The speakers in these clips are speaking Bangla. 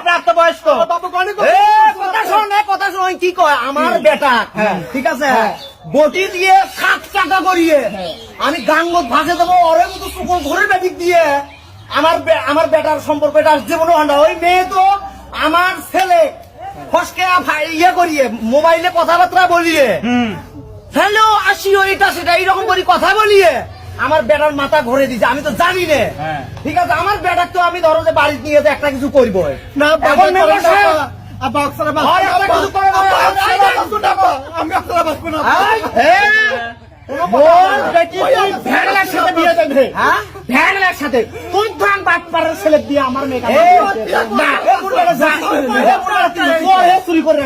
প্রাপ্তবয়স্ক কথা শোন কি কয় আমার বেটা ঠিক আছে বটি দিয়ে 7 টাকা করিয়ে আমি গাঙ্গত ভাসে দেবো ওরে মতো চুকল ঘুরে ব্যাটিক দিয়ে আমার বেটার সম্পর্ক এটা জীবন হন্ডা ওই মেয়ে তো আমার ছেলে ফসকে ইয়ে করিয়ে মোবাইলে কথাবার্তা বলিয়ে হ্যালো আসিও এটা সেটা এইরকম করি কথা বলিয়ে আমার বেটার মাথা ঘুরে দিছে আমি তো জানি না ঠিক আছে আমার বেটার তো আমি ধরো যে বাড়ি নিয়ে একটা কিছু করবো না সাথে তুই ছেলে দিয়ে আমার মেয়ে চুরি করে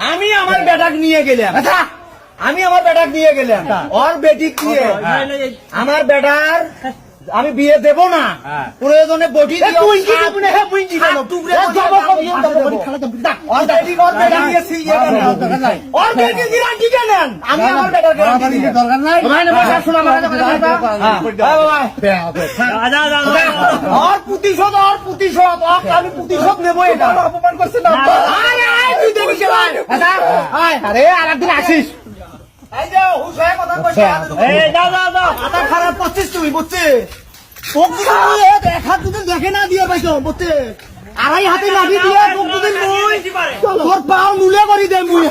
আমি আমার বেটাক নিয়ে গেলাম ওর বেটিক দিয়ে আমার বেটার আমি বিয়ে দেব না প্রয়োজনে বটি আমি আমার বেটাকে আমি প্রতিশোধ নেবো এটা অপমান করছে না আরে আর একদিন আসিস খারাপ করছিস তুমি বুঝছি দেখা দুদিন দেখে না দিয়ে পাইছো বুঝছি 2.5 হাতে লাগি দিয়ে তোর পাও নুলে করি দে মুই